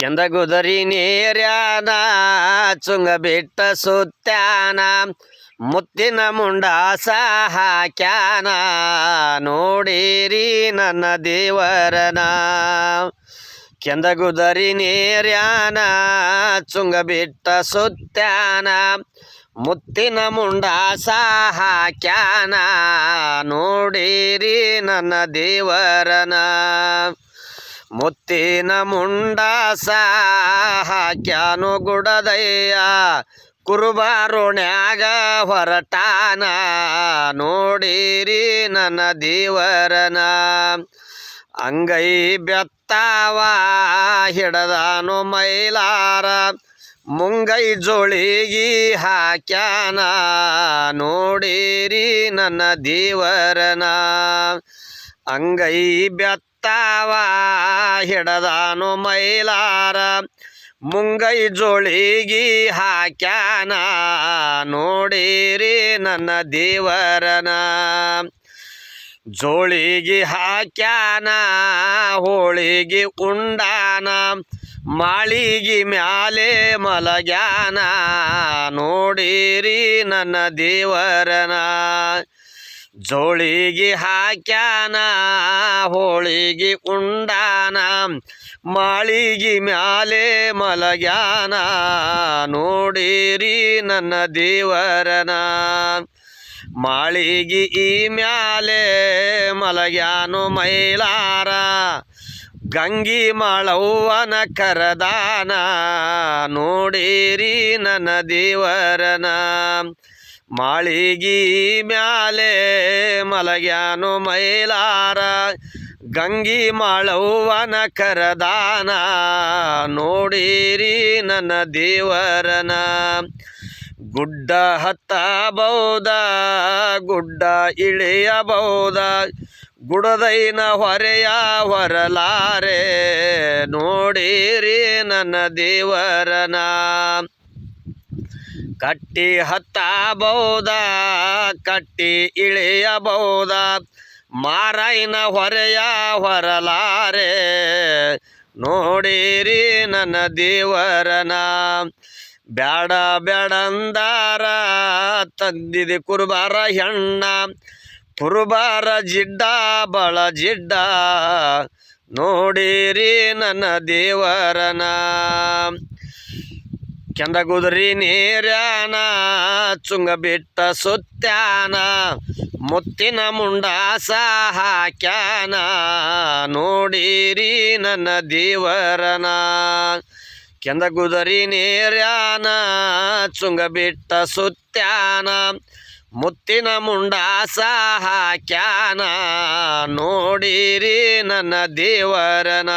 ಕೆಂದಗುದರಿ ನೀರ್ಯಾನ ಚುಂಗ ಬಿಟ್ಟ ಸುತ್ಯಾನ ಮುತ್ತಿನ ಮುಂಡಾಸ ಹಾಕ್ಯಾನ ನೋಡಿರಿ ನನ್ನ ದೇವರನ. ಕೆಂದಗುದರಿ ನೀರ್ಯಾನ ಚುಂಗ ಬಿಟ್ಟ ಸುತ್ಯಾನ ಮುತ್ತಿನ ಮುಂಡಾಸ ಹಾಕ್ಯಾನ ನೋಡಿರಿ ನನ್ನ ದೇವರನ. ಮುತ್ತಿನ ಮುಂಡಾಸ ಹಾಕ್ಯಾನು ಗುಡದಯ್ಯ ಕುರುಬಾರೋಣ್ಯಾಗ ಹೊರಟಾನ ನೋಡಿರಿ ನನ್ನ ದೇವರನ. ಅಂಗೈ ಬೆತ್ತಾವ ಹಿಡದಾನು ಮೈಲಾರ ಮುಂಗೈ ಜೋಳಿಗಿ ಹಾಕ್ಯಾನ ನೋಡಿರಿ ನನ್ನ ದೇವರನ. ಅಂಗೈ ಬೆತ್ತಾವ ಹಿಡದಾನು ಮೈಲಾರ ಮುಂಗೈ ಜೋಳಿಗಿ ಹಾಕ್ಯಾನ ನೋಡಿರಿ ನನ್ನ ದೇವರನ. ಜೋಳಿಗಿ ಹಾಕ್ಯಾನ ಹೋಳಿಗಿ ಉಂಡಾನ ಮಾಳಿಗಿ ಮ್ಯಾಲೆ ಮಲಗ್ಯಾನ ನೋಡಿರಿ ನನ್ನ ದೇವರನ. ಜೋಳಿಗಿ ಹಾಕ್ಯಾನ ಹೋಳಿಗಿ ಉಂಡಾನ ಮಾಳಿಗಿ ಮ್ಯಾಲೆ ಮಲಗ್ಯಾನ ನೋಡಿರಿ ನನ್ನ ದೇವರನ. ಮಾಳಿಗಿ ಈ ಮ್ಯಾಲೆ ಮಲಗ್ಯಾನು ಮೈಲಾರ ಗಂಗಿ ಮಾಳವ್ವನ ಕರದಾನ ನೋಡಿರಿ ನನ್ನ ದೇವರನ. ಮಾಳಿಗಿ ಮ್ಯಾಲೆ ಮಲಗ್ಯಾನು ಮೈಲಾರ ಗಂಗಿ ಮಾಳವ್ವನ ಕರದಾನ ನೋಡಿರಿ ನನ್ನ ದೇವರನ. ಗುಡ್ಡ ಹತ್ತಬಹುದ ಗುಡ್ಡ ಇಳಿಯಬಹುದ ಗುಡದೈನ ಹೊರೆಯ ಹೊರಲಾರೆ ನೋಡಿರಿ ನನ್ನ ದೇವರನ. ಕಟ್ಟಿ ಹತ್ತಬಹುದ ಕಟ್ಟಿ ಇಳಿಯಬಹುದ ಮಾರೈನ ಹೊರೆಯ ಹೊರಲಾರೆ ನೋಡಿರಿ ನನ್ನ ದೇವರನ. ಬ್ಯಾಡ ಬ್ಯಾಡಂದಾರ ತಂದಿದೆ ಕುರುಬಾರ ಹೆಣ್ಣ ಕುರುಬಾರ ಜಿಡ್ಡ ಬಳ ಜಿಡ್ಡ ನೋಡಿರಿ ನನ್ನ ದೇವರನ. ಕೆಂದಗುದರಿ ನೀರ್ಯಾನ ಚುಂಗ ಬಿಟ್ಟ ಸುತ್ಯಾನ ಮುತ್ತಿನ ಮುಂಡಾಸ ಹಾಕ್ಯಾನ ನೋಡಿರಿ ನನ್ನ ದೇವರನ. ಕೆಂದಗುದರಿ ನೀರ್ಯಾನ ಚುಂಗ ಬಿಟ್ಟ ಸುತ್ಯಾನ ಮುತ್ತಿನ ಮುಂಡಾಸ ಹಾಕ್ಯಾನ ನೋಡಿರಿ ನನ್ನ ದೇವರನ.